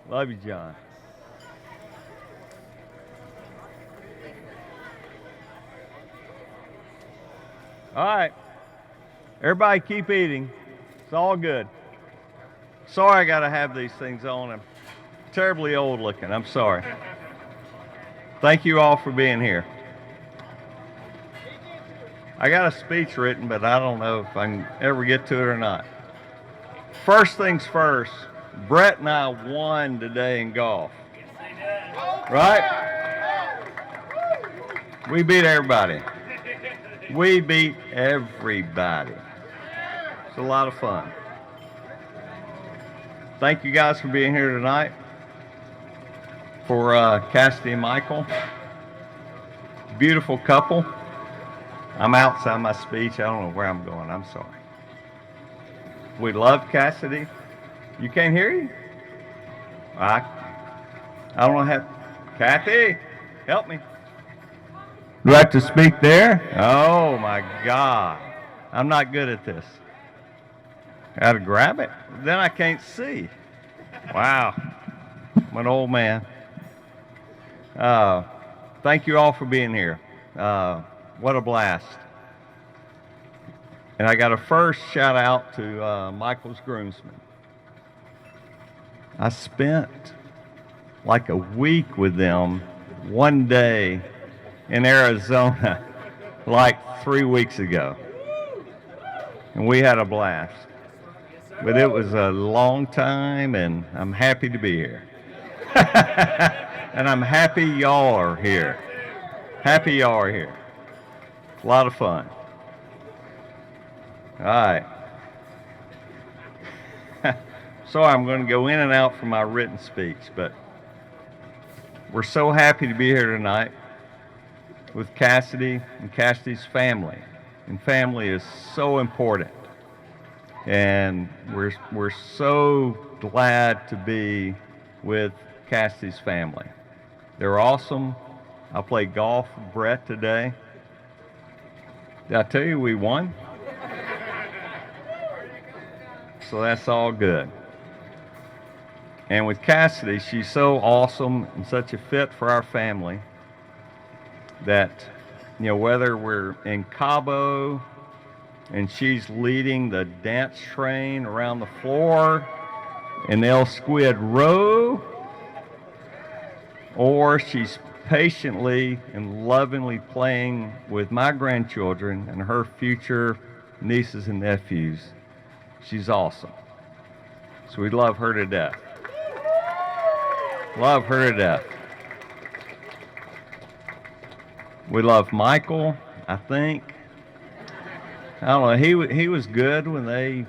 Love you, John. All right. Everybody keep eating. It's all good. Sorry I got to have these things on. I'm terribly old looking. I'm sorry. Thank you all for being here. I got a speech written, but I don't know if I can ever get to it or not. First things first, Brett and I won today in golf. Right? We beat everybody. We beat everybody. It's a lot of fun. Thank you guys for being here tonight. For Cassidy and Michael. Beautiful couple. I'm outside my speech. I don't know where I'm going. I'm sorry. We love Cassidy. You can't hear you? I don't know how. Kathy, help me. Do I have to speak there? Oh my God. I'm not good at this. Got to grab it. Then I can't see. Wow. I'm an old man. Thank you all for being here. What a blast. And I got to first shout out to Michael's groomsmen. I spent like a week with them one day in Arizona like 3 weeks ago. And we had a blast. But it was a long time, and I'm happy to be here. And I'm happy y'all are here. Happy y'all are here. A lot of fun. All right. Sorry, I'm going to go in and out from my written speech, but we're so happy to be here tonight with Cassidy and Cassidy's family. And family is so important. And we're so glad to be with Cassidy's family. They're awesome. I played golf with Brett today. Did I tell you we won? So that's all good. And with Cassidy, she's so awesome and such a fit for our family that, you know, whether we're in Cabo and she's leading the dance train around the floor in El Squid Row, or she's patiently and lovingly playing with my grandchildren and her future nieces and nephews. She's awesome. So we love her to death. Love her to death. We love Michael, I think. I don't know, he was good when they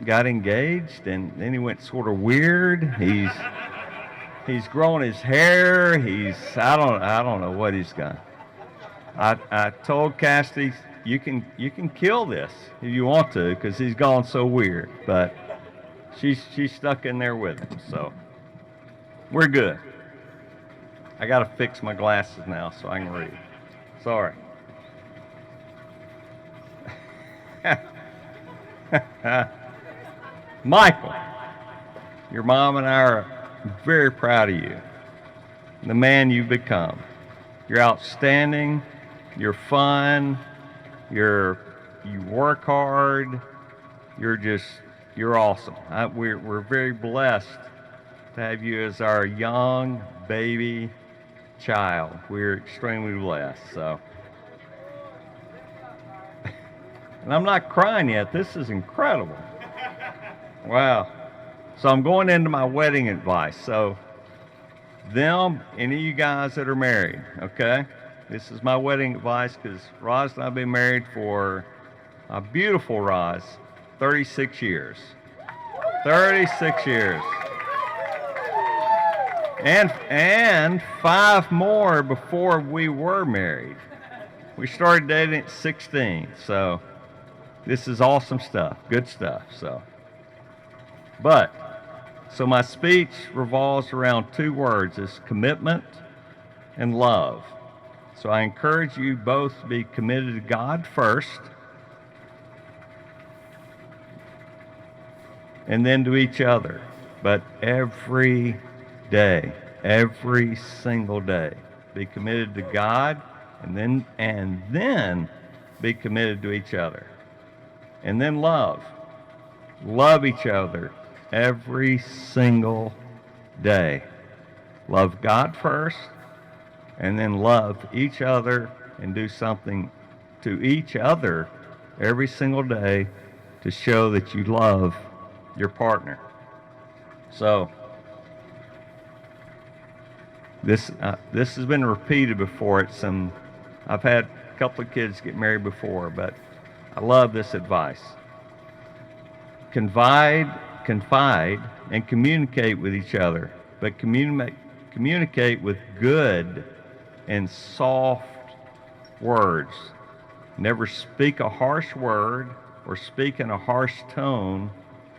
got engaged, and then he went sort of weird. He's growing his hair. I don't know what he's got. I told Cassidy, you can kill this if you want to, because he's gone so weird. But she's stuck in there with him, so we're good. I got to fix my glasses now so I can read. Sorry. Michael, your mom and I are very proud of you, the man you've become. You're outstanding. You're fun. You work hard. You're awesome. We're very blessed to have you as our young baby child. We're extremely blessed. So, and I'm not crying yet. This is incredible. Wow. So I'm going into my wedding advice. So, any of you guys that are married, okay? This is my wedding advice because Roz and I have been married for a beautiful Roz, 36 years. 36 years. And 5 more before we were married. We started dating at 16, so this is awesome stuff, good stuff. So my speech revolves around 2 words: is commitment and love. So I encourage you both to be committed to God first, and then to each other. But every day, every single day. Be committed to God, and then be committed to each other. And then love. Love each other every single day. Love God first, and then love each other and do something to each other every single day to show that you love your partner. So this has been repeated before. I've had a couple of kids get married before, but I love this advice. Confide, and communicate with each other, but communicate with good and soft words. Never speak a harsh word or speak in a harsh tone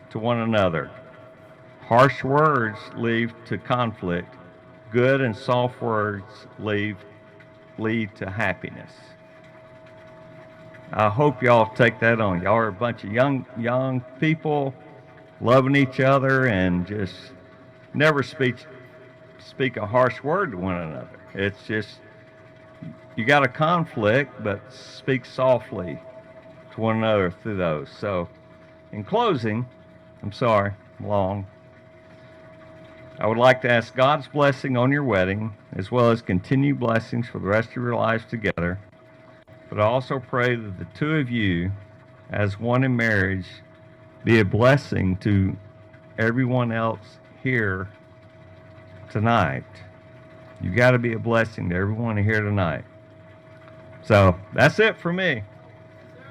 to one another. Harsh words lead to conflict. Good and soft words lead to happiness. I hope y'all take that on. Y'all are a bunch of young people loving each other, and just never speak a harsh word to one another. It's just, you got a conflict, but speak softly to one another through those. So, in closing, I'm sorry, I'm long. I would like to ask God's blessing on your wedding, as well as continued blessings for the rest of your lives together. But I also pray that the two of you, as one in marriage, be a blessing to everyone else here tonight. You got to be a blessing to everyone here tonight. So that's it for me.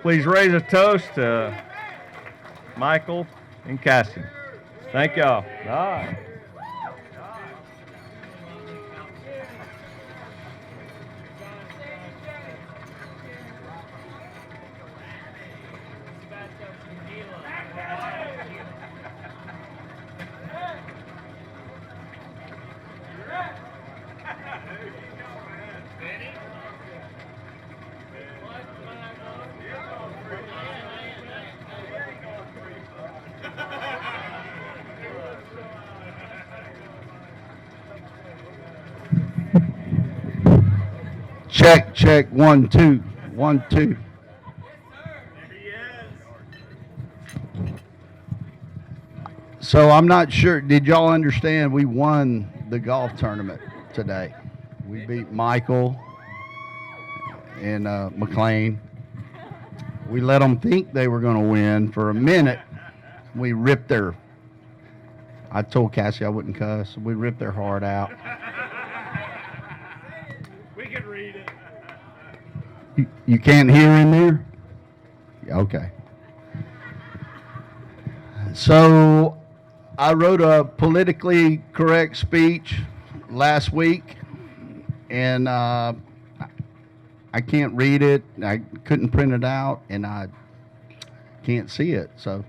Please raise a toast to Michael and Cassidy. Thank y'all. Bye. Check, 1, 2, 1, 2. So I'm not sure, did y'all understand we won the golf tournament today? We beat Michael and McLean. We let them think they were going to win for a minute. We ripped I told Cassie I wouldn't cuss. We ripped their heart out. You can't hear in there? Yeah, okay. So I wrote a politically correct speech last week, and I can't read it. I couldn't print it out, and I can't see it. So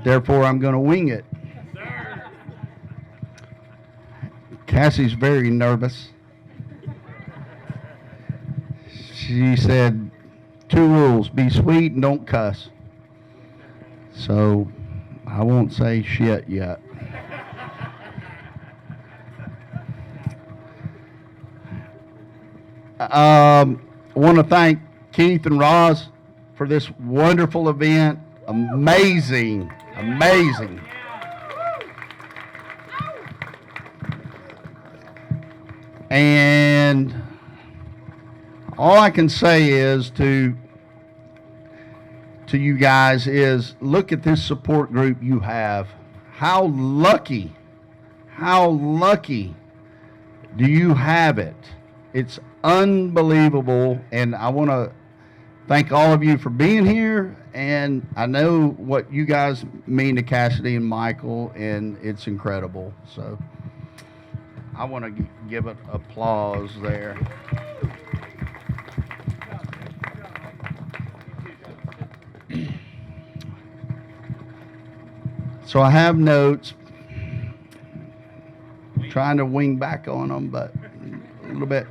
therefore, I'm going to wing it. Cassie's very nervous. She said 2 rules: be sweet and don't cuss. So I won't say shit yet. I want to thank Keith and Roz for this wonderful event. Amazing. And all I can say is to you guys is look at this support group you have. How lucky do you have it? It's unbelievable, and I want to thank all of you for being here, and I know what you guys mean to Cassidy and Michael, and it's incredible. So I want to give it applause there. So I have notes, trying to wing back on them, but a little bit.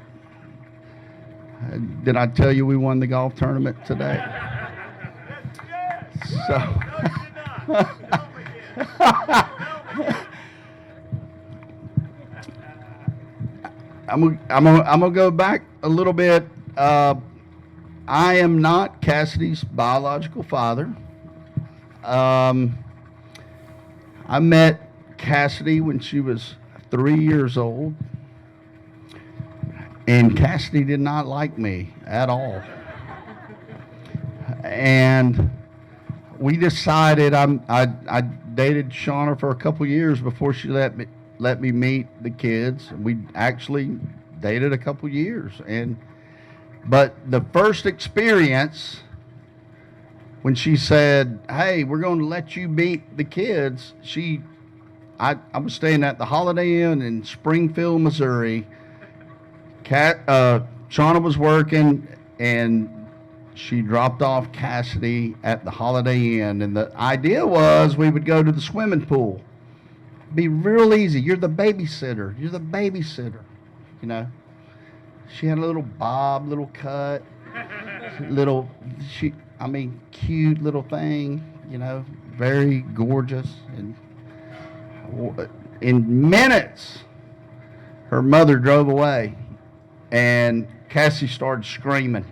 Did I tell you we won the golf tournament today? So I'm gonna go back a little bit. I am not Cassidy's biological father. Um, I met Cassidy when she was 3 years old, and Cassidy did not like me at all. And we decided I dated Shauna for a couple years before she let me meet the kids. We actually dated a couple years, but the first experience when she said, "Hey, we're going to let you meet the kids," I was staying at the Holiday Inn in Springfield, Missouri. Shauna was working, and she dropped off Cassidy at the Holiday Inn, and the idea was we would go to the swimming pool. Be real easy. You're the babysitter. You're the babysitter. You know. She had a little bob, little cut, cute little thing. You know, very gorgeous. And in minutes, her mother drove away, and Cassie started screaming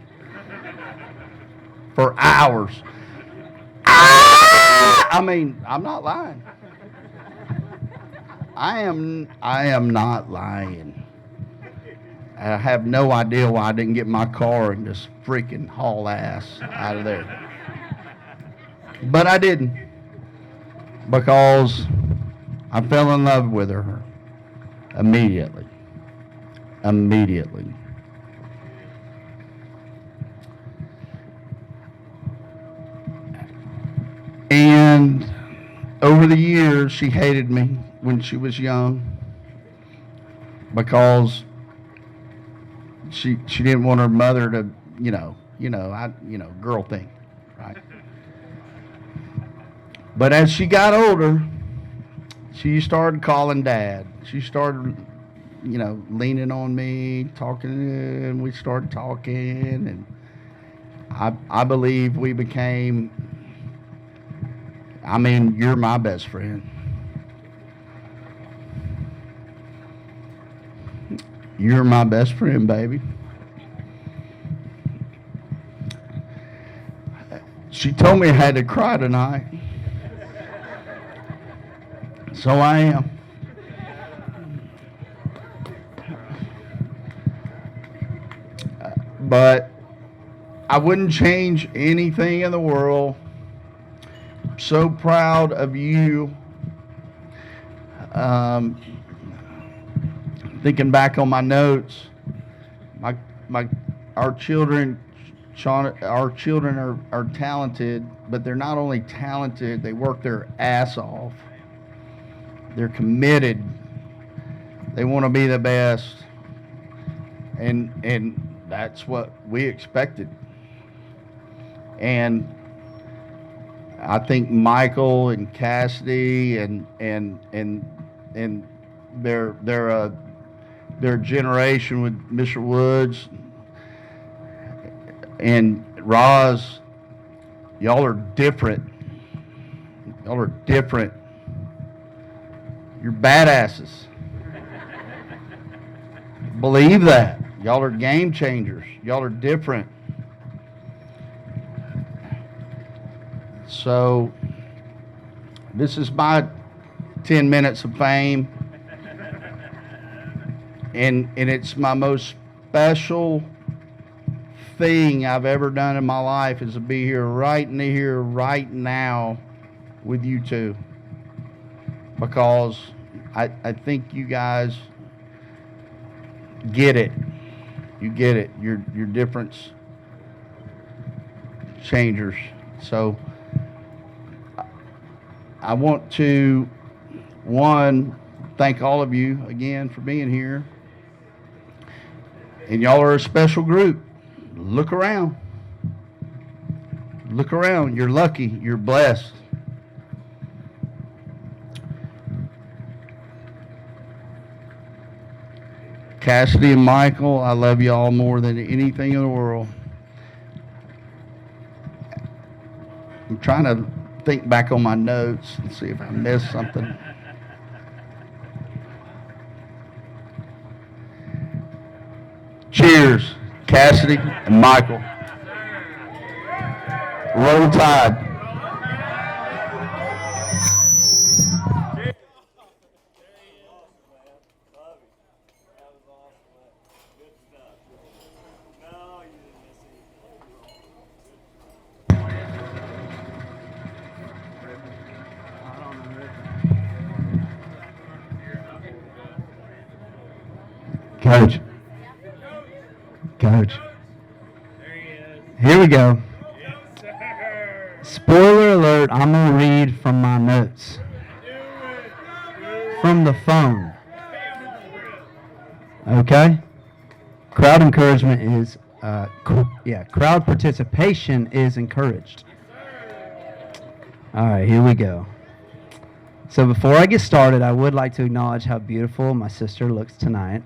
for hours. Ah! I'm not lying. I am not lying. I have no idea why I didn't get in my car and just freaking haul ass out of there. But I didn't, because I fell in love with her immediately. Immediately. And over the years, she hated me when she was young, because she didn't want her mother to, girl thing, right? But as she got older, she started calling Dad. She started, leaning on me, talking, and we started talking, and I believe we became, you're my best friend. You're my best friend, baby. She told me I had to cry tonight. So I am. But I wouldn't change anything in the world. I'm so proud of you. Thinking back on my notes, our children, Sean, our children are talented, but they're not only talented, they work their ass off. They're committed. They want to be the best. And that's what we expected. And I think Michael and Cassidy and their generation with Mr. Woods and Roz, y'all are different. Y'all are different. You're badasses. Believe that. Y'all are game changers. Y'all are different. So, this is my 10 minutes of fame. And it's my most special thing I've ever done in my life, is to be here right now with you two. Because I think you guys get it. You get it. You're difference changers. So I want to, thank all of you again for being here. And y'all are a special group. Look around. Look around. You're lucky. You're blessed. Cassidy and Michael, I love y'all more than anything in the world. I'm trying to think back on my notes and see if I missed something. Cheers, Cassidy and Michael. Roll Tide. Coach. Coach. Here we go. Spoiler alert, I'm going to read from my notes. From the phone. Okay? Crowd encouragement is, crowd participation is encouraged. All right, here we go. So before I get started, I would like to acknowledge how beautiful my sister looks tonight.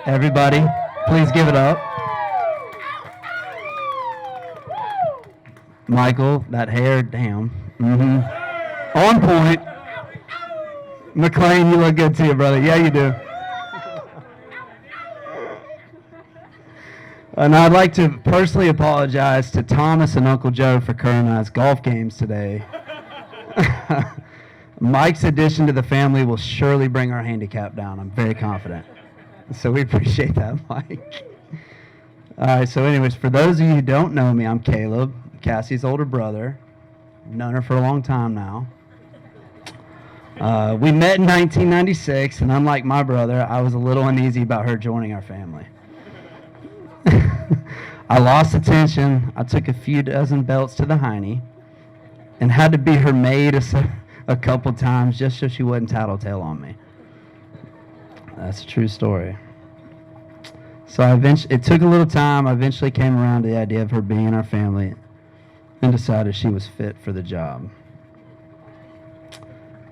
Everybody, please give it up. Michael, that hair, damn. On point. McLean, you look good too, brother. Yeah, you do. And I'd like to personally apologize to Thomas and Uncle Joe for Kurt and I's golf games today. Mike's addition to the family will surely bring our handicap down. I'm very confident. So we appreciate that, Mike. All right, so anyways, for those of you who don't know me, I'm Caleb, Cassie's older brother. Known her for a long time now. We met in 1996, and unlike my brother, I was a little uneasy about her joining our family. I lost attention. I took a few dozen belts to the hiney and had to be her maid a couple times just so she wouldn't tattletale on me. That's a true story. So it took a little time. I eventually came around to the idea of her being in our family and decided she was fit for the job.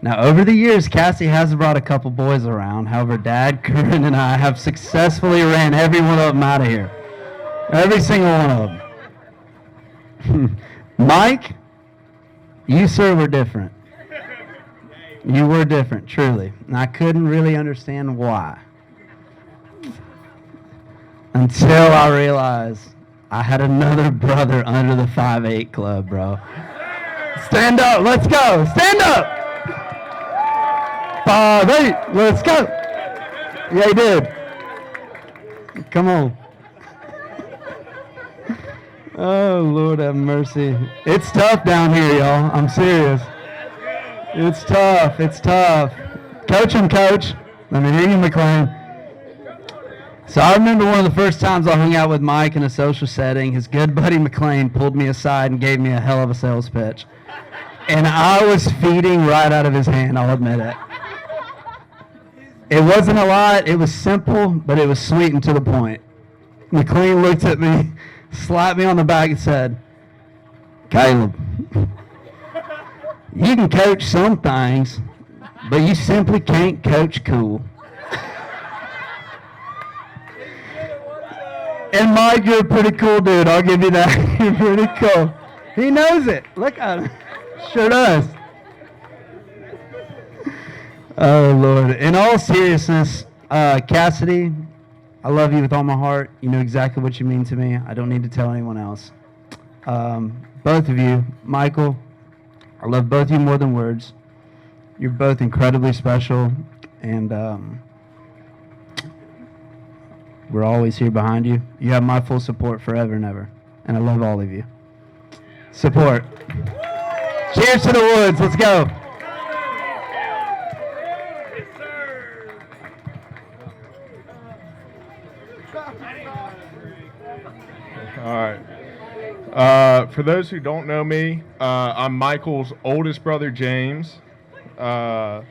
Now, over the years, Cassie has brought a couple boys around. However, Dad, Curran, and I have successfully ran every one of them out of here. Every single one of them. Mike, you, sir, were different. You were different, truly. And I couldn't really understand why. Until I realized I had another brother under the 5'8" club, bro. Stand up, let's go. Stand up. 5'8", let's go. Yeah, he did. Come on. Oh, Lord have mercy. It's tough down here, y'all. I'm serious. It's tough. It's tough. Coach him, coach. Let me hear you, McLean. So I remember one of the first times I hung out with Mike in a social setting, his good buddy McLean pulled me aside and gave me a hell of a sales pitch. And I was feeding right out of his hand, I'll admit it. It wasn't a lot. It was simple, but it was sweet and to the point. McLean looked at me, slapped me on the back and said, "Caleb, you can coach some things, but you simply can't coach cool." And Mike, you're a pretty cool dude. I'll give you that. You're pretty cool. He knows it. Look at him. Sure does. Oh, Lord. In all seriousness, Cassidy, I love you with all my heart. You know exactly what you mean to me. I don't need to tell anyone else. Both of you, Michael, I love both of you more than words. You're both incredibly special, and we're always here behind you. You have my full support forever and ever, and I love all of you. Support. Cheers to the Woods. Let's go. All right. For those who don't know me, I'm Michael's oldest brother, James. Michael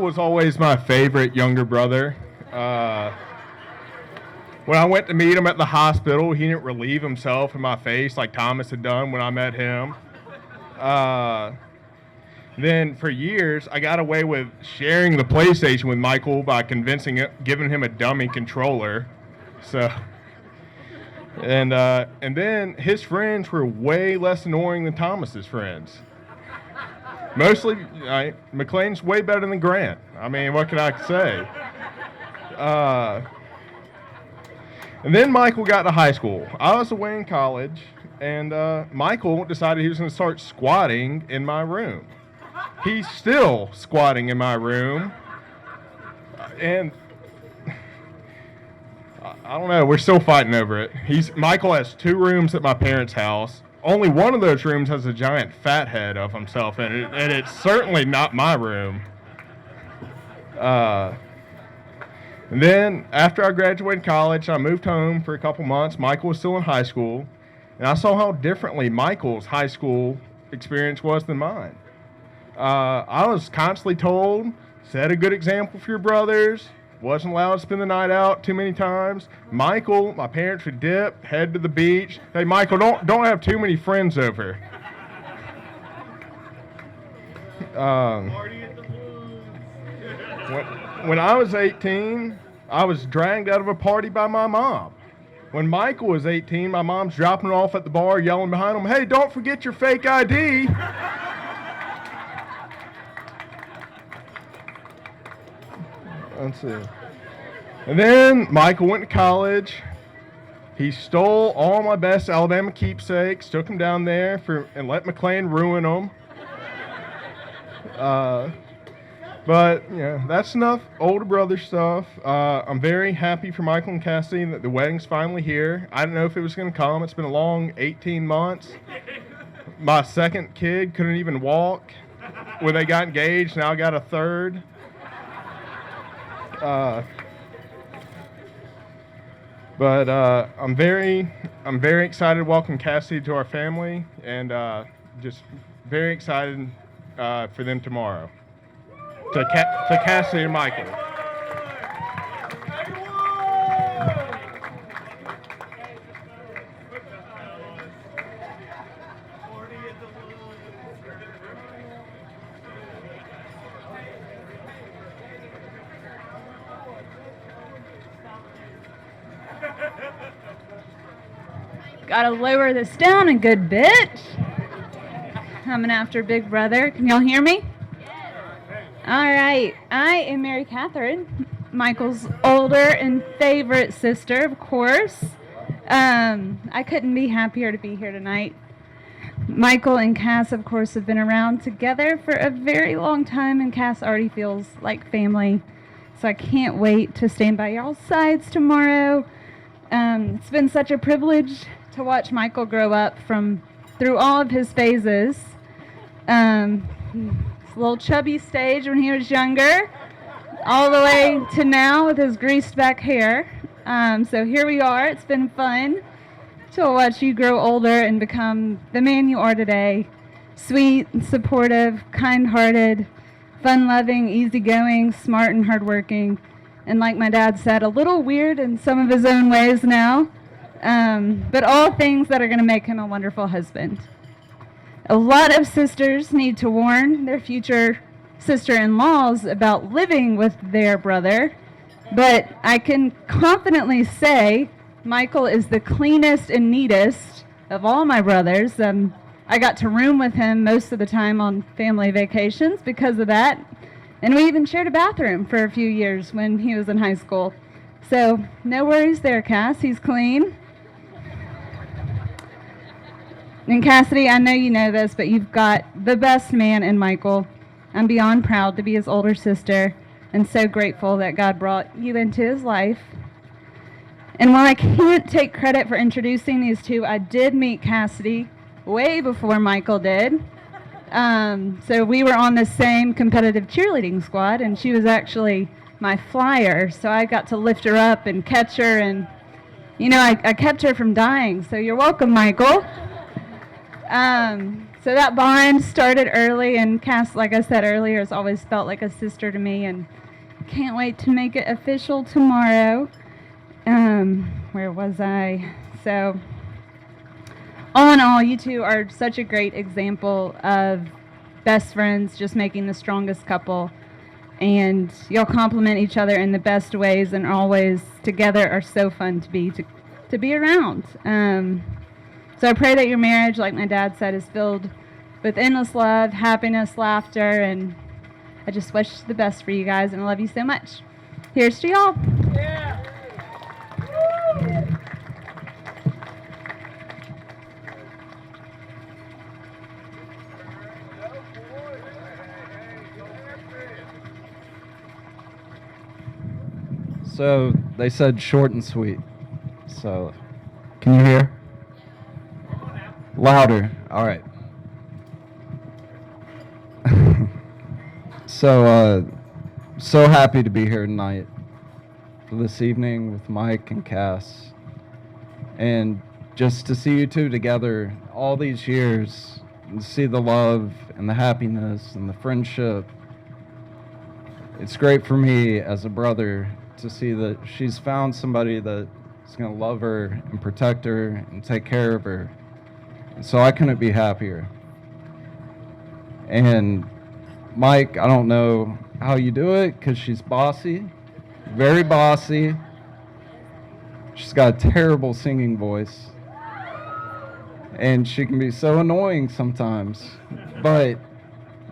was always my favorite younger brother. When I went to meet him at the hospital, he didn't relieve himself in my face like Thomas had done when I met him. Then for years, I got away with sharing the PlayStation with Michael by giving him a dummy controller. And then his friends were way less annoying than Thomas's friends. Mostly, McLean's way better than Grant. I mean, what can I say? And then Michael got to high school. I was away in college, and Michael decided he was going to start squatting in my room. He's still squatting in my room, and I don't know. We're still fighting over it. Michael has 2 rooms at my parents' house. Only one of those rooms has a giant fat head of himself in it, and it's certainly not my room. And then after I graduated college, I moved home for a couple months. Michael was still in high school, and I saw how differently Michael's high school experience was than mine. I was constantly told, set a good example for your brothers, wasn't allowed to spend the night out too many times. Michael, my parents would dip, head to the beach. Hey, Michael, don't have too many friends over. When I was 18, I was dragged out of a party by my mom. When Michael was 18, my mom's dropping him off at the bar, yelling behind him, "Hey, don't forget your fake ID." Let's see. And then Michael went to college. He stole all my best Alabama keepsakes, took them down there and let McLean ruin them. But, that's enough older brother stuff. I'm very happy for Michael and Cassidy that the wedding's finally here. I didn't know if it was going to come. It's been a long 18 months. My second kid couldn't even walk when they got engaged. Now I got a third. But I'm very excited to welcome Cassidy to our family, and just very excited for them tomorrow. To Cassidy and Michael. Gotta lower this down a good bit. Coming after Big Brother. Can y'all hear me? All right. I am Mary Catherine, Michael's older and favorite sister, of course. I couldn't be happier to be here tonight. Michael and Cass, of course, have been around together for a very long time, and Cass already feels like family. So I can't wait to stand by y'all's sides tomorrow. It's been such a privilege to watch Michael grow up through all of his phases. His little chubby stage when he was younger, all the way to now with his greased back hair. So here we are. It's been fun to watch you grow older and become the man you are today. Sweet, supportive, kind-hearted, fun-loving, easygoing, smart and hardworking. And like my dad said, a little weird in some of his own ways now. But all things that are going to make him a wonderful husband. A lot of sisters need to warn their future sister-in-laws about living with their brother. But I can confidently say Michael is the cleanest and neatest of all my brothers. I got to room with him most of the time on family vacations because of that. And we even shared a bathroom for a few years when he was in high school. So no worries there, Cass. He's clean. And Cassidy, I know you know this, but you've got the best man in Michael. I'm beyond proud to be his older sister and so grateful that God brought you into his life. And while I can't take credit for introducing these two, I did meet Cassidy way before Michael did. So we were on the same competitive cheerleading squad, and she was actually my flyer. So I got to lift her up and catch her, and, I kept her from dying. So you're welcome, Michael. So that bond started early, and Cass, like I said earlier, has always felt like a sister to me, and can't wait to make it official tomorrow. Where was I? So, all in all, you two are such a great example of best friends just making the strongest couple, and y'all complement each other in the best ways, and always together are so fun to be around. So I pray that your marriage, like my dad said, is filled with endless love, happiness, laughter, and I just wish the best for you guys, and I love you so much. Here's to y'all. Yeah. So they said short and sweet. So, can you hear? Louder. All right. So happy to be here tonight for this evening with Mike and Cass. And just to see you two together all these years, and see the love and the happiness and the friendship. It's great for me as a brother to see that she's found somebody that's going to love her and protect her and take care of her. And so I couldn't be happier. And Mike, I don't know how you do it because she's bossy, very bossy. She's got a terrible singing voice. And she can be so annoying sometimes. But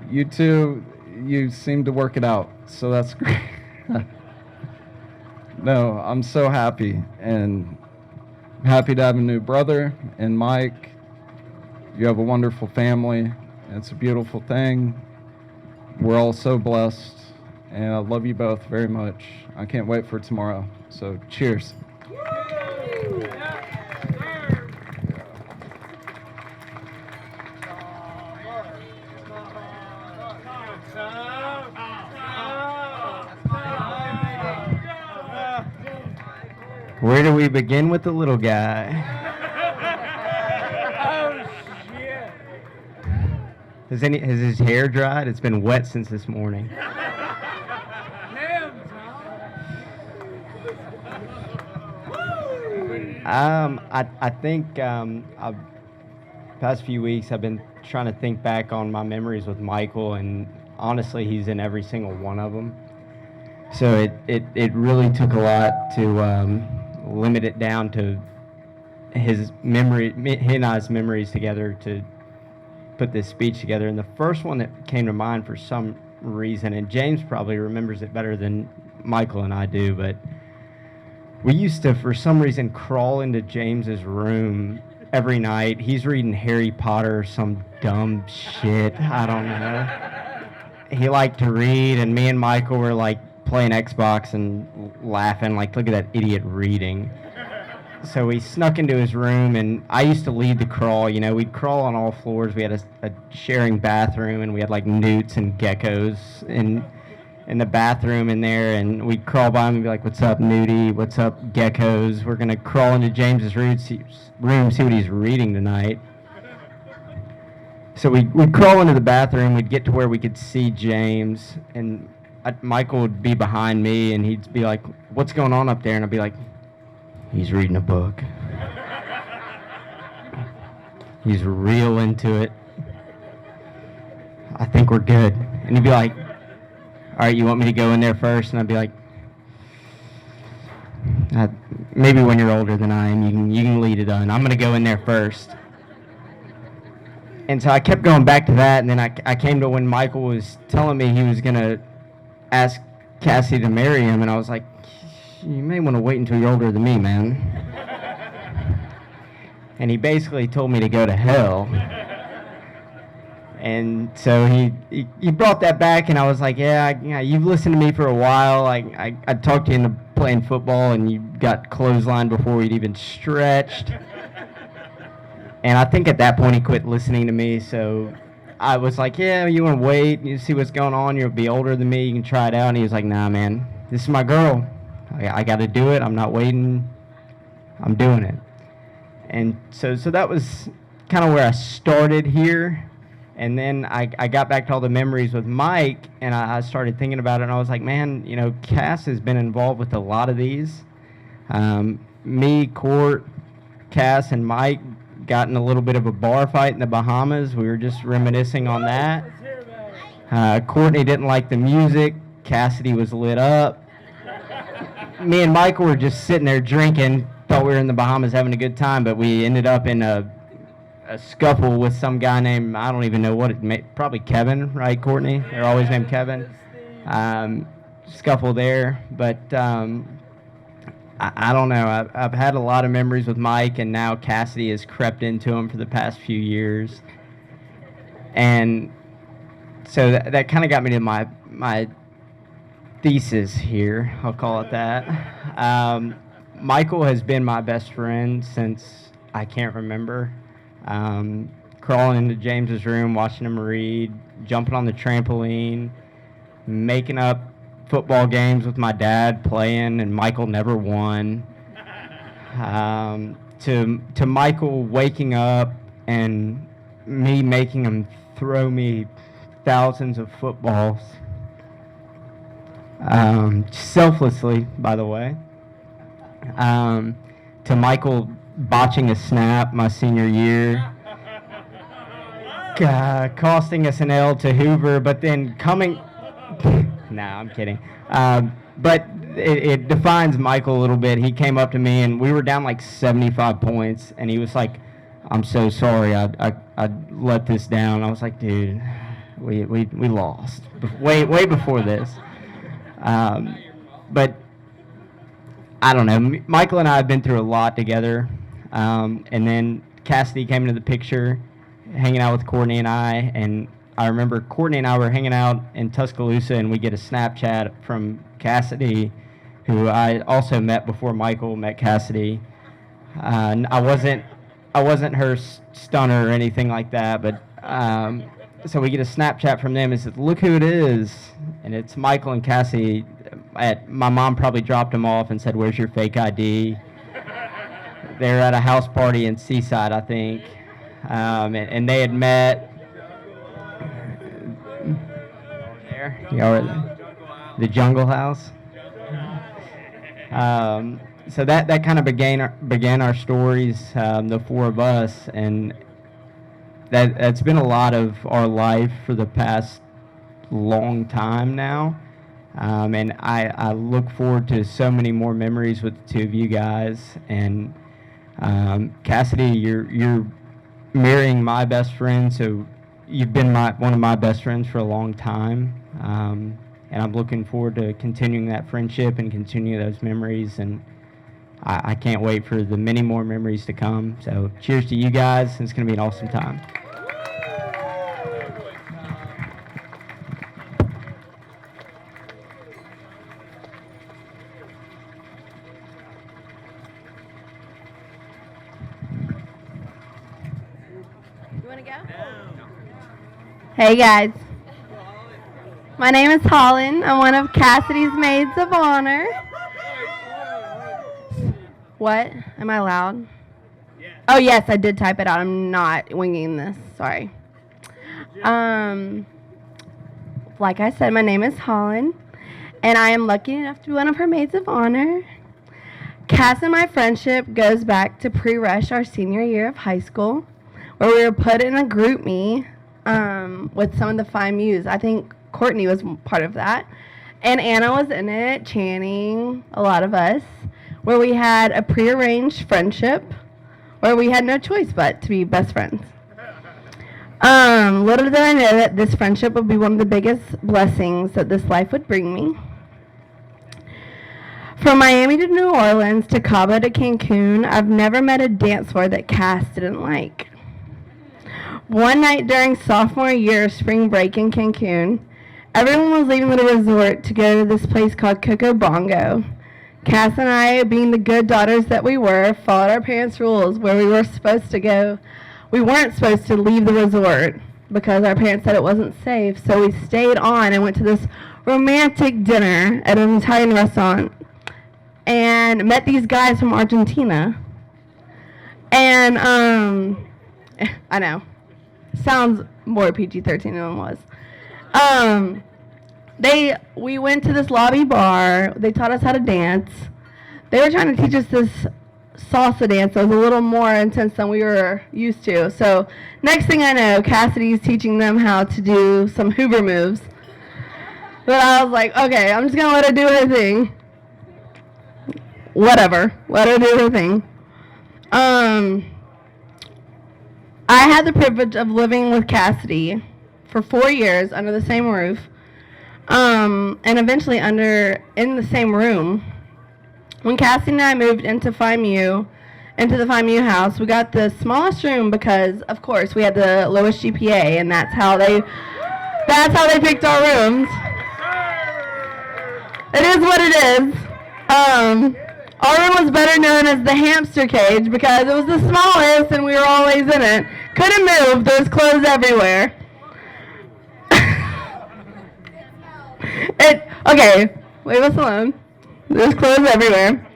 you two, you seem to work it out. So that's great. No, I'm so happy. And happy to have a new brother. And Mike, you have a wonderful family. It's a beautiful thing. We're all so blessed. And I love you both very much. I can't wait for tomorrow. So cheers. Where do we begin with the little guy? Has his hair dried? It's been wet since this morning. I think past few weeks I've been trying to think back on my memories with Michael, and honestly, he's in every single one of them. So it really took a lot to limit it down to his memory, he and I's memories together to put this speech together. And the first one that came to mind for some reason, and James probably remembers it better than Michael and I do, but we used to, for some reason, crawl into James's room every night. He's reading Harry Potter, some dumb shit, I don't know. He liked to read, and me and Michael were like playing Xbox and laughing, like, look at that idiot reading. So we snuck into his room, and I used to lead the crawl. You know, we'd crawl on all floors. We had a sharing bathroom, and we had like newts and geckos in the bathroom in there, and we'd crawl by him and be like, what's up, nudie? What's up, geckos? We're going to crawl into James's room, see what he's reading tonight. So we'd crawl into the bathroom. We'd get to where we could see James, and Michael would be behind me, and he'd be like, what's going on up there? And I'd be like, he's reading a book. He's real into it. I think we're good. And he'd be like, all right, you want me to go in there first? And I'd be like, maybe when you're older than I am, you can lead it on. I'm going to go in there first. And so I kept going back to that, and then I came to when Michael was telling me he was going to ask Cassidy to marry him, and I was like, you may want to wait until you're older than me, man. And he basically told me to go to hell. And so he brought that back, and I was like, yeah, you've listened to me for a while. I talked you into playing football, and you got clotheslined before we'd even stretched. And I think at that point he quit listening to me, so I was like, yeah, you want to wait, you see what's going on, you'll be older than me, you can try it out. And he was like, nah, man, this is my girl. I got to do it. I'm not waiting. I'm doing it. And so that was kind of where I started here. And then I got back to all the memories with Mike, and I started thinking about it, and I was like, man, you know, Cass has been involved with a lot of these. Me, Court, Cass, and Mike got in a little bit of a bar fight in the Bahamas. We were just reminiscing on that. Courtney didn't like the music. Cassidy was lit up. Me and Michael were just sitting there drinking, thought we were in the Bahamas having a good time, but we ended up in a scuffle with some guy named, I don't even know what probably Kevin, right, Courtney? They're always named Kevin. Scuffle there, but I don't know. I've had a lot of memories with Mike, and now Cassidy has crept into him for the past few years. And so that kind of got me to my thesis here. I'll call it that. Michael has been my best friend since I can't remember. Crawling into James's room, watching him read, jumping on the trampoline, making up football games with my dad, playing, and Michael never won. To Michael waking up and me making him throw me thousands of footballs. Selflessly, by the way. To Michael botching a snap my senior year. Costing us an L to Hoover, but then coming... Nah, I'm kidding. But it defines Michael a little bit. He came up to me, and we were down like 75 points, and he was like, "I'm so sorry, I let this down." I was like, "Dude, we lost way before this." But I don't know. Michael and I have been through a lot together, and then Cassidy came into the picture, hanging out with Courtney and I, and I remember Courtney and I were hanging out in Tuscaloosa, and we get a Snapchat from Cassidy, who I also met before Michael met Cassidy. I wasn't her stunner or anything like that, but so we get a Snapchat from them and says, "Look who it is," and it's Michael and Cassidy. My mom probably dropped them off and said, "Where's your fake ID?" They're at a house party in Seaside, I think, and they had met. The Jungle House. So that kind of began our stories, the four of us, and that's been a lot of our life for the past long time now. And I look forward to so many more memories with the two of you guys. And Cassidy, you're marrying my best friend, so you've been one of my best friends for a long time. And I'm looking forward to continuing that friendship and continuing those memories. And I can't wait for the many more memories to come. So cheers to you guys. It's going to be an awesome time. You want to go? Hey guys. My name is Holland. I'm one of Cassidy's maids of honor. What? Am I loud? Oh yes, I did type it out. I'm not winging this. Sorry. Like I said, my name is Holland, and I am lucky enough to be one of her maids of honor. Cass and my friendship goes back to pre-rush our senior year of high school, where we were put in a group me with some of the Phi Mu's. I think Courtney was part of that, and Anna was in it, Channing, a lot of us, where we had a prearranged friendship where we had no choice but to be best friends. Little did I know that this friendship would be one of the biggest blessings that this life would bring me. From Miami to New Orleans to Cabo to Cancun, I've never met a dance floor that Cass didn't like. One night during sophomore year of spring break in Cancun, everyone was leaving the resort to go to this place called Coco Bongo. Cass and I, being the good daughters that we were, followed our parents' rules where we were supposed to go. We weren't supposed to leave the resort because our parents said it wasn't safe, so we stayed on and went to this romantic dinner at an Italian restaurant and met these guys from Argentina. And I know, sounds more PG-13 than it was. We went to this lobby bar. They taught us how to dance. They were trying to teach us this salsa dance that was a little more intense than we were used to. So next thing I know, Cassidy's teaching them how to do some Hoover moves. But I was like, okay, I'm just going to let her do her thing. Whatever. Let her do her thing. I had the privilege of living with Cassidy for 4 years under the same roof. And eventually in the same room. When Cassidy and I moved into the Phi Mu house, we got the smallest room because, of course, we had the lowest GPA, and that's how they picked our rooms. It is what it is. Our room was better known as the hamster cage because it was the smallest and we were always in it. Couldn't move. There was clothes everywhere. Okay, leave us alone. There's clothes everywhere.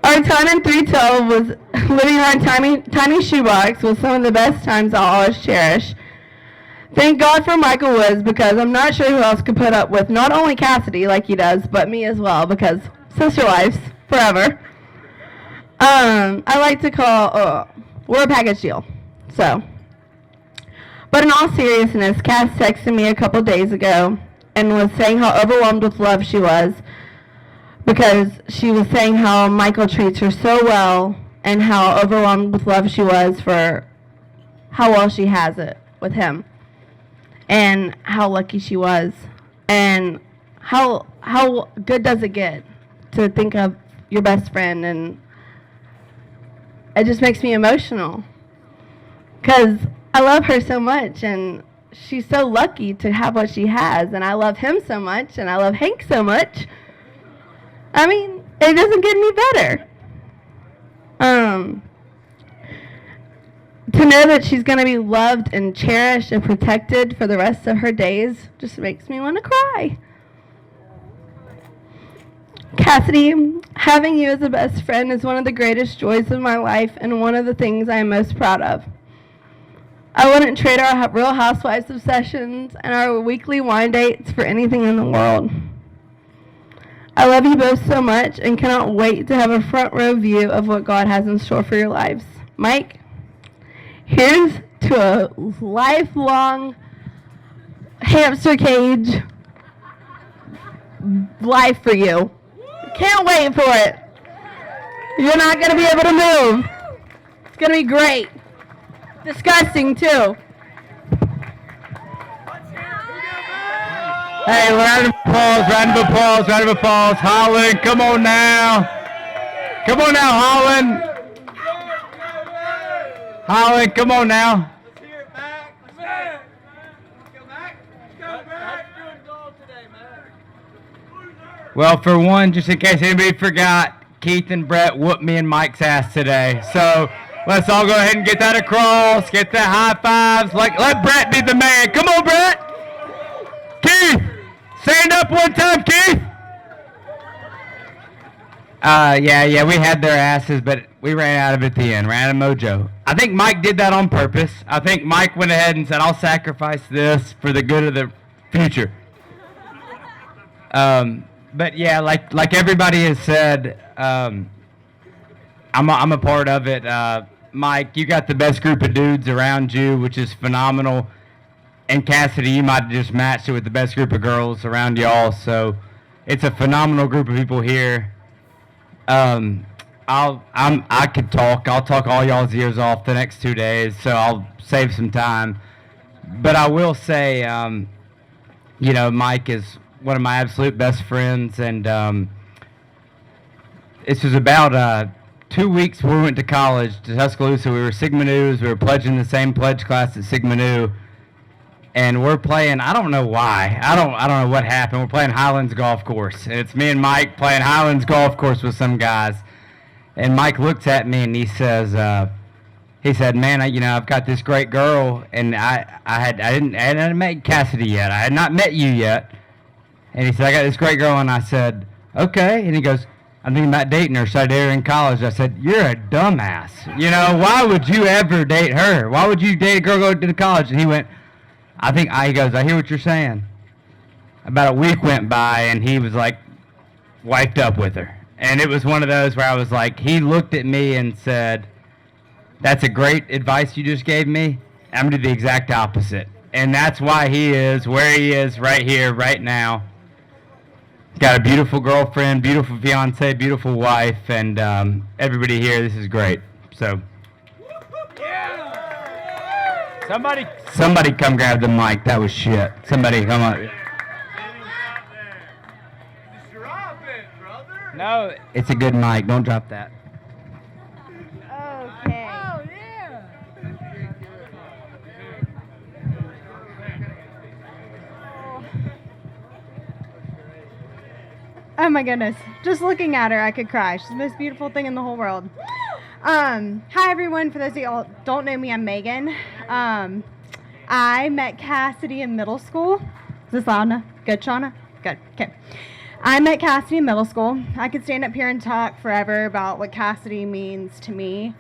Our time in 312 was living in our tiny shoebox was some of the best times I'll always cherish. Thank God for Michael Woods because I'm not sure who else could put up with not only Cassidy like he does, but me as well because sister wives forever. I like to call, we're a package deal. So, but in all seriousness, Cass texted me a couple days ago and was saying how overwhelmed with love she was because she was saying how Michael treats her so well and how overwhelmed with love she was for how well she has it with him and how lucky she was and how good does it get to think of your best friend, and it just makes me emotional because I love her so much and she's so lucky to have what she has, and I love him so much and I love Hank so much. I mean, it doesn't get any better. To know that she's going to be loved and cherished and protected for the rest of her days just makes me want to cry. Cassidy, having you as a best friend is one of the greatest joys of my life and one of the things I am most proud of. I wouldn't trade our Real Housewives obsessions and our weekly wine dates for anything in the world. I love you both so much and cannot wait to have a front row view of what God has in store for your lives. Mike, here's to a lifelong hamster cage life for you. Can't wait for it. You're not going to be able to move. It's going to be great. Disgusting, too. Hey, round of applause, round of applause, round of applause. Holland, come on now. Come on now, Holland. Holland, come on now. Let's hear it, Mac. Let's go. Let's go, Mac. Let's go, Mac. Doing goal today, man. Well, for one, just in case anybody forgot, Keith and Brett whooped me and Mike's ass today. So let's all go ahead and get that across, get that high fives. Let Brett be the man. Come on, Brett. Keith, stand up one time, Keith. Yeah, we had their asses, but we ran out of it at the end, ran out of mojo. I think Mike did that on purpose. I think Mike went ahead and said, I'll sacrifice this for the good of the future. But yeah, like everybody has said, I'm a part of it. Mike, you got the best group of dudes around you, which is phenomenal. And Cassidy, you might have just matched it with the best group of girls around y'all. So it's a phenomenal group of people here. I could talk. I'll talk all y'all's ears off the next 2 days, so I'll save some time. But I will say, Mike is one of my absolute best friends, and this was about 2 weeks before we went to college to Tuscaloosa. We were Sigma Nu's. We were pledging the same pledge class at Sigma Nu. And we're playing, I don't know why. I don't know what happened. We're playing Highlands Golf Course. And it's me and Mike playing Highlands Golf Course with some guys. And Mike looks at me and he says, man, I've got this great girl, and I hadn't met Cassidy yet. I had not met you yet. And he said, I got this great girl, and I said, okay. And he goes, I'm thinking about dating her. So I dated her in college. I said, you're a dumbass. Why would you ever date her? Why would you date a girl going to college? And he went, he goes, I hear what you're saying. About a week went by, and he was like, wiped up with her. And it was one of those where I was like, he looked at me and said, that's a great advice you just gave me. I'm going to do the exact opposite. And that's why he is where he is right here, right now. Got a beautiful girlfriend, beautiful fiance, beautiful wife, and everybody here, this is great. So, somebody come grab the mic. That was shit. Somebody come on. No, it's a good mic. Don't drop that. Okay. Oh, yeah. Oh my goodness. Just looking at her, I could cry. She's the most beautiful thing in the whole world. Hi everyone. For those of y'all who don't know me, I'm Megan. I met Cassidy in middle school. Is this loud enough? Good, Shauna? Good. Okay. I met Cassidy in middle school. I could stand up here and talk forever about what Cassidy means to me.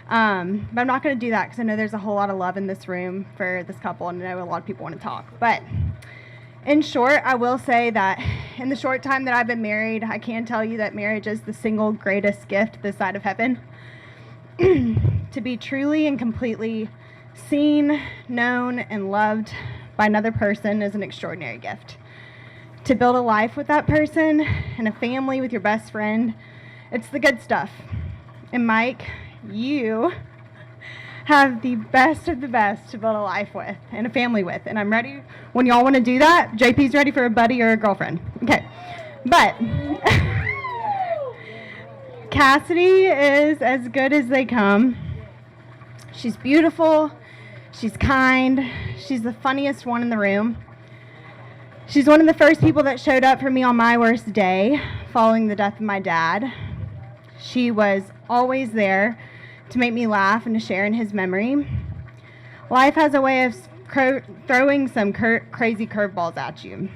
But I'm not going to do that because I know there's a whole lot of love in this room for this couple, and I know a lot of people want to talk. But in short, I will say that in the short time that I've been married, I can tell you that marriage is the single greatest gift this side of heaven. To be truly and completely seen, known, and loved by another person is an extraordinary gift. To build a life with that person and a family with your best friend, it's the good stuff. And Mike, you have the best of the best to build a life with and a family with. And I'm ready when y'all want to do that. JP's ready for a buddy or a girlfriend. Okay. But Cassidy is as good as they come. She's beautiful. She's kind. She's the funniest one in the room. She's one of the first people that showed up for me on my worst day following the death of my dad. She was always there to make me laugh and to share in his memory. Life has a way of throwing some crazy curveballs at you.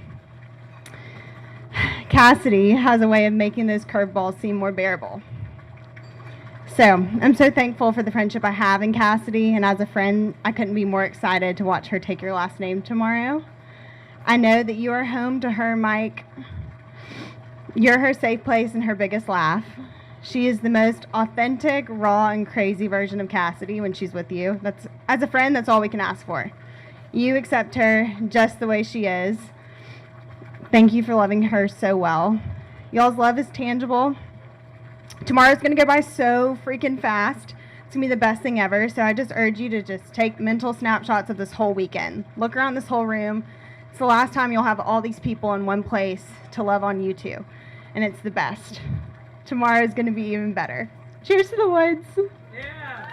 Cassidy has a way of making those curveballs seem more bearable. So I'm so thankful for the friendship I have in Cassidy, and as a friend, I couldn't be more excited to watch her take your last name tomorrow. I know that you are home to her, Mike. You're her safe place and her biggest laugh. She is the most authentic, raw, and crazy version of Cassidy when she's with you. As a friend, that's all we can ask for. You accept her just the way she is. Thank you for loving her so well. Y'all's love is tangible. Tomorrow's going to go by so freaking fast. It's going to be the best thing ever. So I just urge you to just take mental snapshots of this whole weekend. Look around this whole room. It's the last time you'll have all these people in one place to love on you two. And it's the best. Tomorrow's going to be even better. Cheers to the woods. Yeah.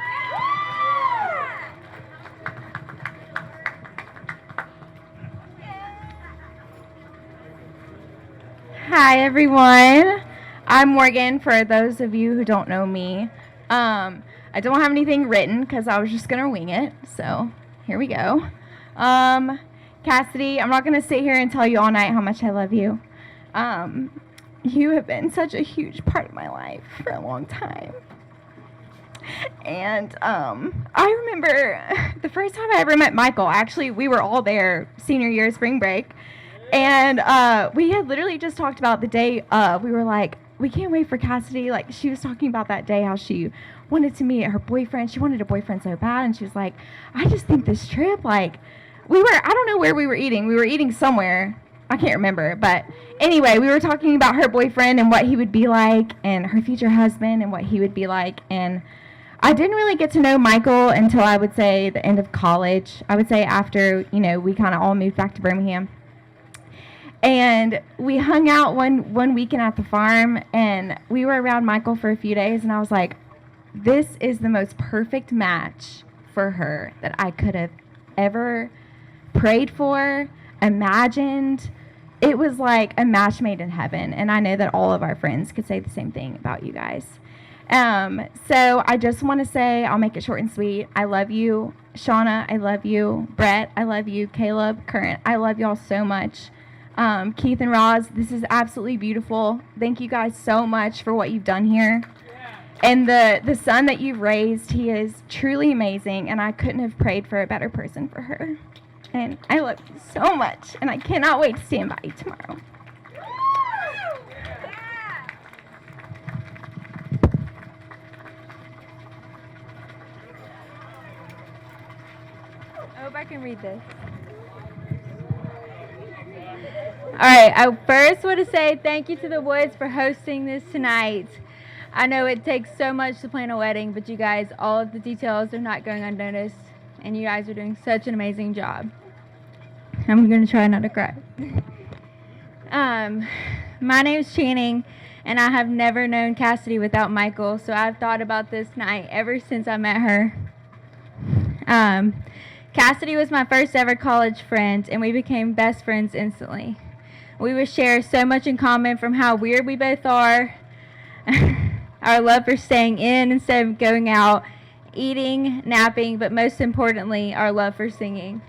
Hi, everyone. I'm Morgan, for those of you who don't know me. I don't have anything written because I was just going to wing it. So here we go. Cassidy, I'm not going to sit here and tell you all night how much I love you. You have been such a huge part of my life for a long time. And I remember the first time I ever met Michael. Actually, we were all there senior year spring break. And we had literally just talked about the day we were like, we can't wait for Cassidy. Like, she was talking about that day how she wanted to meet her boyfriend. She wanted a boyfriend so bad. And she was like, I just think this trip, like, I don't know where we were eating. We were eating somewhere. I can't remember. But anyway, we were talking about her boyfriend and what he would be like, and her future husband and what he would be like. And I didn't really get to know Michael until I would say the end of college. I would say after, we kind of all moved back to Birmingham. And we hung out one weekend at the farm, and we were around Michael for a few days, and I was like, this is the most perfect match for her that I could have ever prayed for, imagined. It was like a match made in heaven, and I know that all of our friends could say the same thing about you guys. So I just want to say, I'll make it short and sweet. I love you. Shauna, I love you. Brett, I love you. Caleb, Current, I love y'all so much. Keith and Roz, this is absolutely beautiful. Thank you guys so much for what you've done here. And the son that you've raised, he is truly amazing, and I couldn't have prayed for a better person for her. And I love you so much, and I cannot wait to stand by you tomorrow. I hope I can read this. All right, I first want to say thank you to the Woods for hosting this tonight. I know it takes so much to plan a wedding, but you guys, all of the details are not going unnoticed, and you guys are doing such an amazing job. I'm going to try not to cry. My name is Channing, and I have never known Cassidy without Michael, so I've thought about this night ever since I met her. Cassidy was my first ever college friend, and we became best friends instantly. We would share so much in common, from how weird we both are, our love for staying in instead of going out, eating, napping, but most importantly, our love for singing.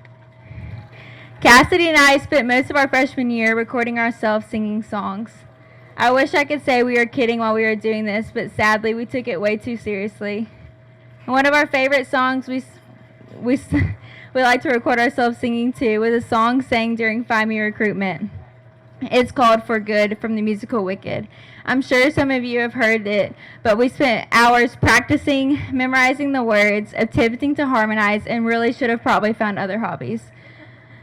Cassidy and I spent most of our freshman year recording ourselves singing songs. I wish I could say we were kidding while we were doing this, but sadly we took it way too seriously. One of our favorite songs we like to record ourselves singing to was a song sang during 5-year recruitment. It's called For Good from the musical Wicked. I'm sure some of you have heard it, but we spent hours practicing, memorizing the words, attempting to harmonize, and really should have probably found other hobbies.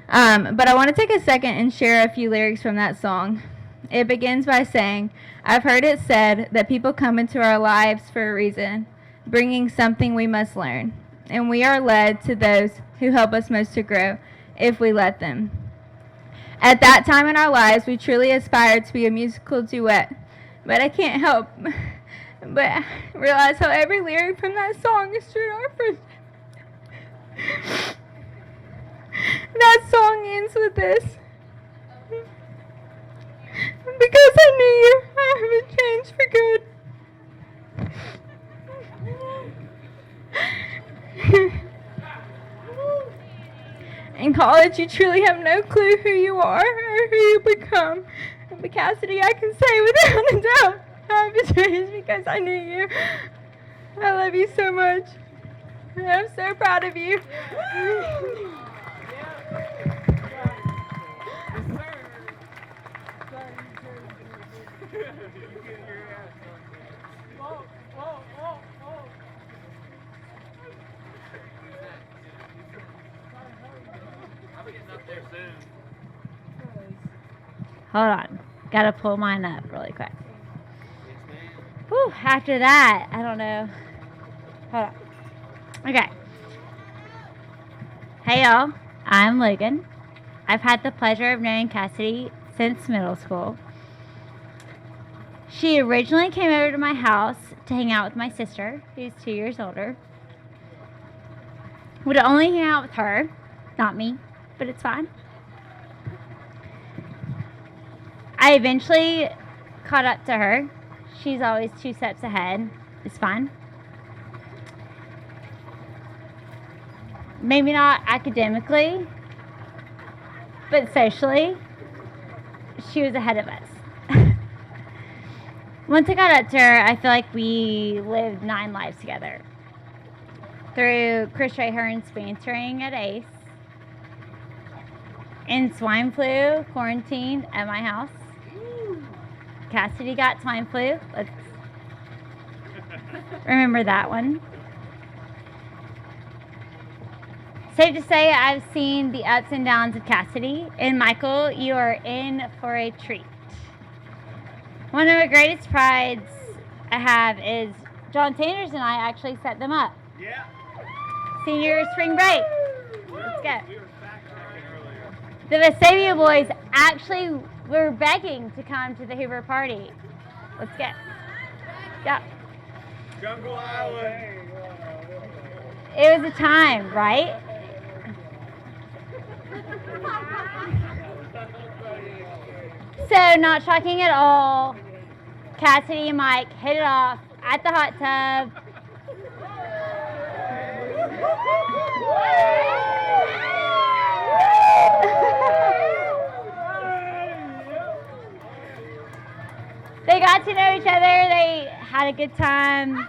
But I want to take a second and share a few lyrics from that song. It begins by saying, "I've heard it said that people come into our lives for a reason, bringing something we must learn. And we are led to those who help us most to grow, if we let them." At that time in our lives, we truly aspired to be a musical duet. But I can't help but realize how every lyric from that song is true to our friendship. That song ends with this: "Because I knew you, I haven't changed for good." In college, you truly have no clue who you are or who you become. But Cassidy, I can say without a doubt, I haven't changed because I knew you. I love you so much. And I'm so proud of you. Hold on. Gotta pull mine up really quick. Whew, after that, I don't know. Hold on. Okay. Hey y'all, I'm Logan. I've had the pleasure of knowing Cassidy since middle school. She originally came over to my house to hang out with my sister, who's 2 years older. Would only hang out with her, not me, but it's fine. I eventually caught up to her. She's always 2 steps ahead. It's fine. Maybe not academically, but socially, she was ahead of us. Once I got up to her, I feel like we lived 9 lives together. Through Chris Ray Hearn's sponsoring at ACE, in swine flu quarantine at my house. Cassidy got swine flu. Let's remember that one. Safe to say, I've seen the ups and downs of Cassidy. And Michael, you are in for a treat. One of the greatest prides I have is John Sanders and I actually set them up. Yeah. Senior spring break. Let's go. The Vestavia boys actually were begging to come to the Hoover party. Let's go. Yep. Jungle Island. It was a time, right? So, not shocking at all, Cassidy and Mike hit it off at the hot tub. They got to know each other. They had a good time.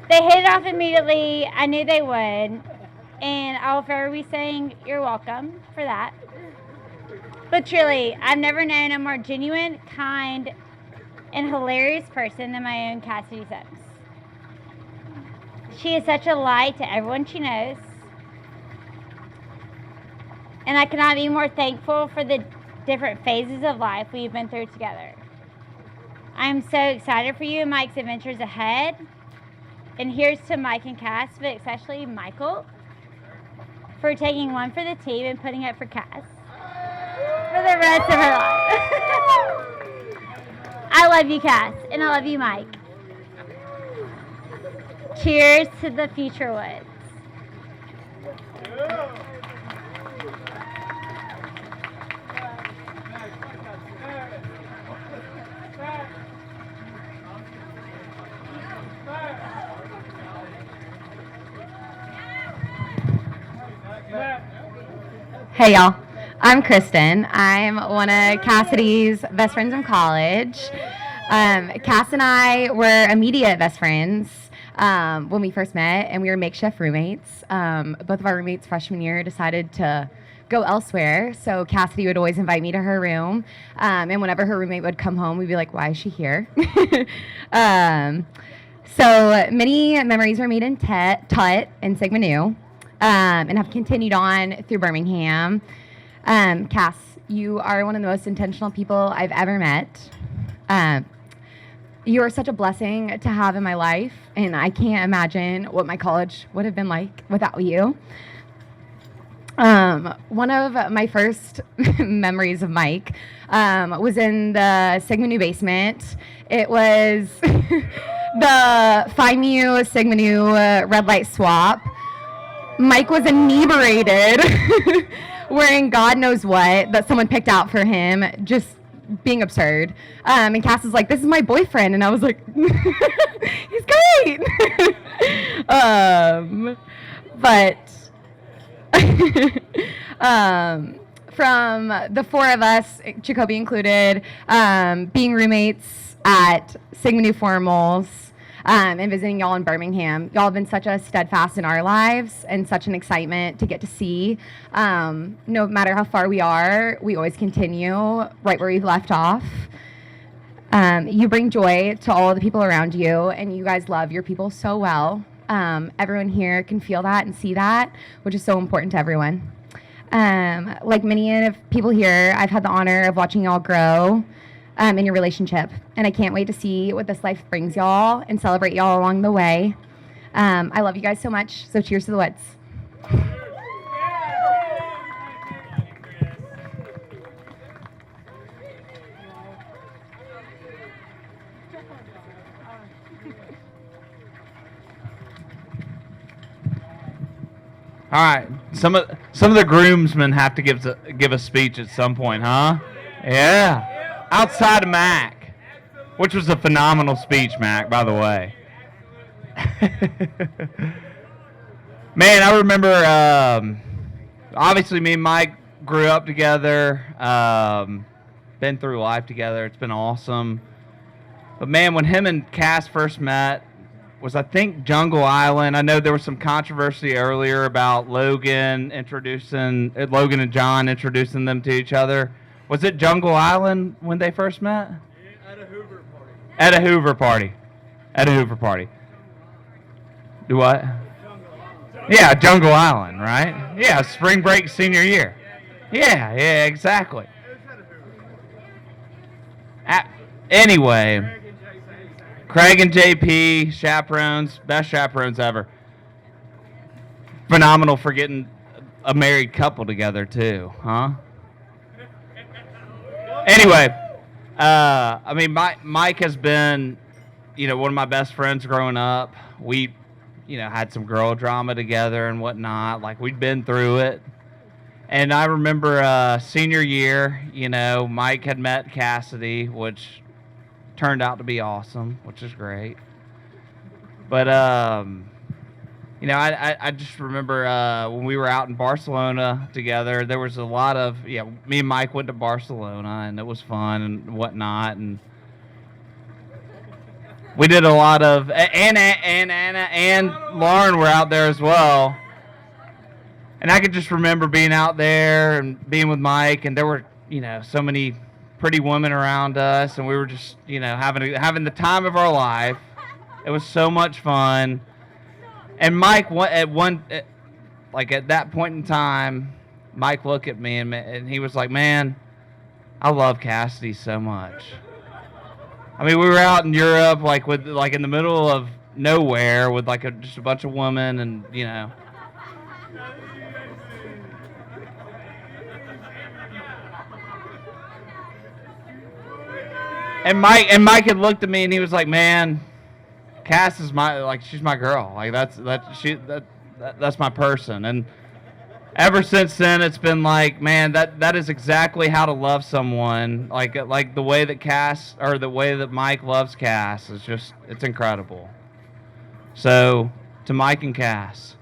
They hit it off immediately. I knew they would. And I'll forever be saying you're welcome for that. But truly, I've never known a more genuine, kind, and hilarious person than my own Cassidy Sims. She is such a light to everyone she knows. And I cannot be more thankful for the different phases of life we've been through together. I'm so excited for you and Mike's adventures ahead. And here's to Mike and Cass, but especially Michael, for taking one for the team and putting up for Cass for the rest of her life. I love you, Cass, and I love you, Mike. Cheers to the future Woods. Hey y'all, I'm Kristen. I'm one of Cassidy's best friends in college. Cass and I were immediate best friends when we first met, and we were makeshift roommates. Both of our roommates freshman year decided to go elsewhere, so Cassidy would always invite me to her room, and whenever her roommate would come home, we'd be like, why is she here? So many memories were made in Tut and Sigma Nu. And have continued on through Birmingham. Cass, you are one of the most intentional people I've ever met. You are such a blessing to have in my life, and I can't imagine what my college would have been like without you. One of my first memories of Mike was in the Sigma Nu basement. It was the Phi Mu Sigma Nu red light swap. Mike was inebriated, wearing God knows what that someone picked out for him, just being absurd. And Cass is like, this is my boyfriend. And I was like, he's great. But from the four of us, Jacoby included, being roommates at Sigma Nu Formals, and visiting y'all in Birmingham. Y'all have been such a steadfast in our lives and such an excitement to get to see. No matter how far we are, we always continue right where we've left off. You bring joy to all the people around you, and you guys love your people so well. Everyone here can feel that and see that, which is so important to everyone. Like many of people here, I've had the honor of watching y'all grow in your relationship, and I can't wait to see what this life brings y'all and celebrate y'all along the way. I love you guys so much, so cheers to the Woods. All right, some of the groomsmen have to give a speech at some point, huh? Yeah. Outside of Mac, which was a phenomenal speech, Mac, by the way. Man, I remember, obviously me and Mike grew up together, been through life together. It's been awesome. But man, when him and Cass first met was, I think, Jungle Island. I know there was some controversy earlier about Logan and John introducing them to each other. Was it Jungle Island when they first met? At a Hoover party. At a Hoover party. At a Hoover party. Do what? Yeah, Jungle Island, right? Yeah, spring break senior year. Yeah, exactly. Anyway, Craig and JP, chaperones, best chaperones ever. Phenomenal for getting a married couple together too, huh? Anyway, I mean, Mike has been, one of my best friends growing up. We, had some girl drama together and whatnot. Like, we'd been through it. And I remember senior year, Mike had met Cassidy, which turned out to be awesome, which is great. But, I just remember when we were out in Barcelona together, there was a lot of, me and Mike went to Barcelona, and it was fun and whatnot, and we did a lot of, and Anna and Lauren were out there as well. And I could just remember being out there and being with Mike, and there were, so many pretty women around us, and we were just, having the time of our life. It was so much fun. And Mike, at that point in time, Mike looked at me and he was like, "Man, I love Cassidy so much." I mean, we were out in Europe, in the middle of nowhere with just a bunch of women, and And Mike had looked at me and he was like, "Man, Cass is she's my girl. That's my person." And ever since then, it's been like, man, that is exactly how to love someone. Like the way that Mike loves Cass is just, it's incredible. So to Mike and Cass.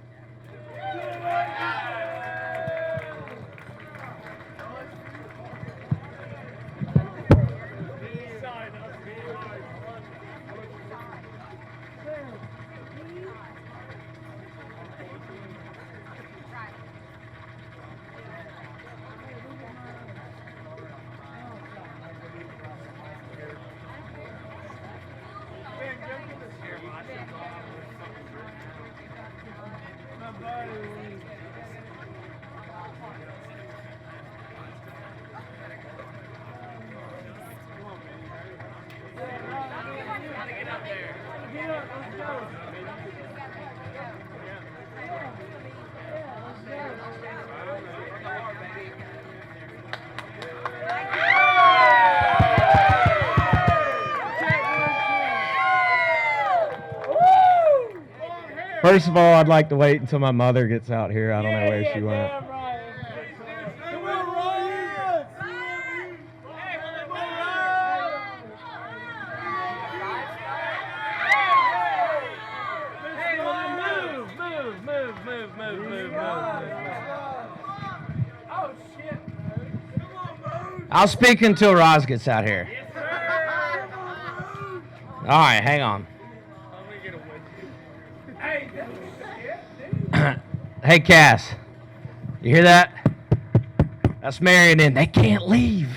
First of all, I'd like to wait until my mother gets out here. I don't know where she went. I'll speak until Roz gets out here. All right, hang on. Hey, Cass, you hear that? That's Marion in. They can't leave.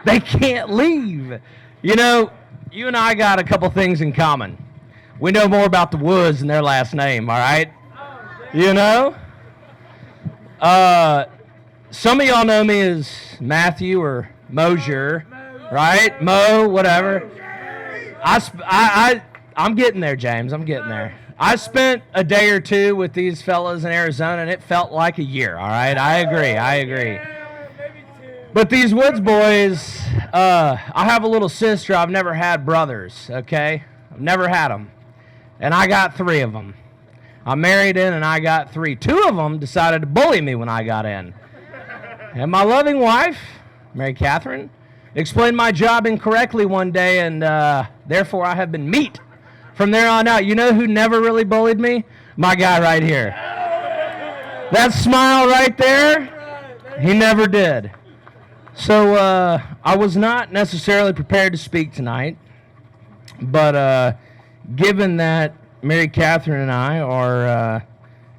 They can't leave. You know, you and I got a couple things in common. We know more about the Woods than their last name, all right? You know? Some of y'all know me as Matthew or Mosier, right? Mo, whatever. I'm getting there, James. I'm getting there. I spent a day or two with these fellas in Arizona, and it felt like a year, all right? I agree. But these Woods boys, I have a little sister. I've never had brothers, okay? I've never had them. And I got 3 of them. I married in, and I got 3. 2 of them decided to bully me when I got in. And my loving wife, Mary Catherine, explained my job incorrectly one day, and therefore I have been meat from there on out. You know who never really bullied me? My guy right here. That smile right there, he never did. So I was not necessarily prepared to speak tonight, but given that Mary Catherine and I are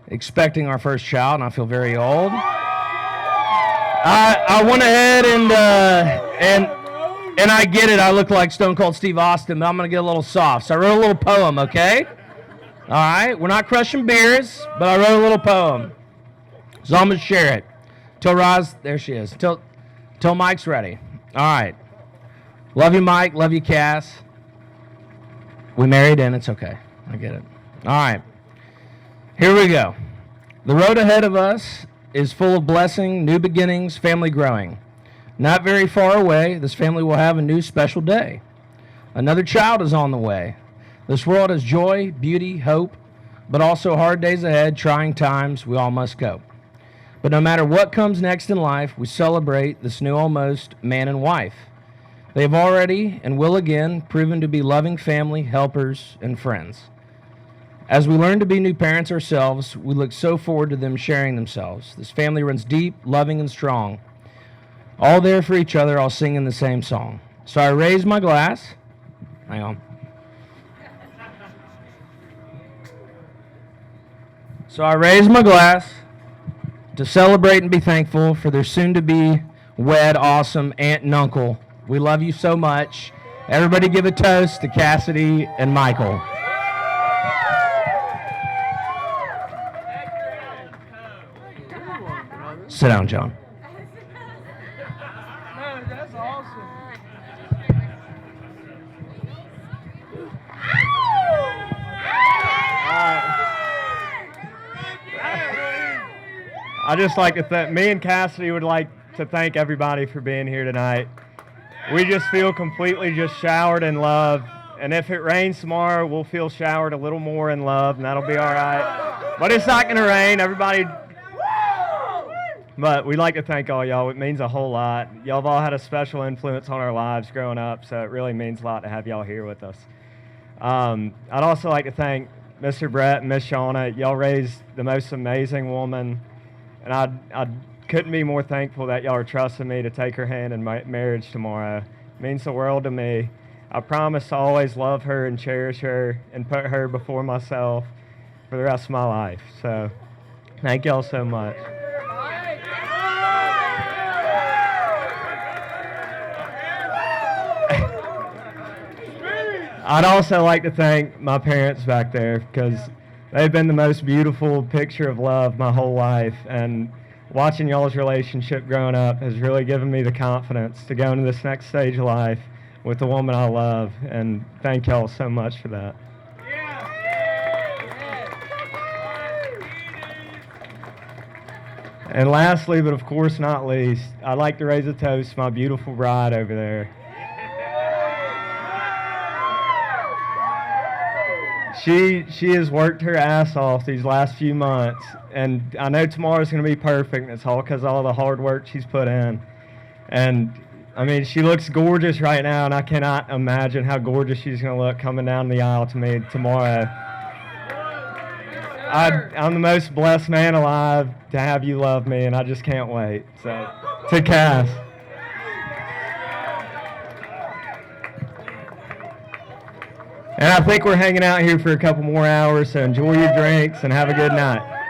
expecting our first child, and I feel very old, I went ahead and I get it. I look like Stone Cold Steve Austin, but I'm going to get a little soft. So I wrote a little poem, okay? All right? We're not crushing beers, but I wrote a little poem. So I'm going to share it. Till Roz, there she is. Till Mike's ready. All right. Love you, Mike. Love you, Cass. We married in. It's okay. I get it. All right. Here we go. The road ahead of us is full of blessing, new beginnings, family growing. Not very far away, this family will have a new special day. Another child is on the way. This world has joy, beauty, hope, but also hard days ahead, trying times, we all must cope. But no matter what comes next in life, we celebrate this new almost man and wife. They have already and will again proven to be loving family, helpers, and friends. As we learn to be new parents ourselves, we look so forward to them sharing themselves. This family runs deep, loving, and strong. All there for each other, all singing the same song. So I raise my glass. Hang on. So I raise my glass to celebrate and be thankful for their soon-to-be wed, awesome aunt and uncle. We love you so much. Everybody give a toast to Cassidy and Michael. Sit down, John. That's awesome. I just like to thank, me and Cassidy would like to thank everybody for being here tonight. We just feel completely just showered in love. And if it rains tomorrow, we'll feel showered a little more in love, and that'll be all right. But it's not going to rain. Everybody. But we'd like to thank all y'all. It means a whole lot. Y'all have all had a special influence on our lives growing up, so it really means a lot to have y'all here with us. I'd also like to thank Mr. Brett and Miss Shauna. Y'all raised the most amazing woman, and I couldn't be more thankful that y'all are trusting me to take her hand in my marriage tomorrow. It means the world to me. I promise to always love her and cherish her and put her before myself for the rest of my life. So thank y'all so much. I'd also like to thank my parents back there because they've been the most beautiful picture of love my whole life, and watching y'all's relationship growing up has really given me the confidence to go into this next stage of life with the woman I love, and thank y'all so much for that. And lastly, but of course not least, I'd like to raise a toast to my beautiful bride over there. She has worked her ass off these last few months, and I know tomorrow's going to be perfect, and it's all because of all the hard work she's put in. And, I mean, she looks gorgeous right now, and I cannot imagine how gorgeous she's going to look coming down the aisle to me tomorrow. I'm the most blessed man alive to have you love me, and I just can't wait. So, to Cass. And I think we're hanging out here for a couple more hours, so enjoy your drinks and have a good night.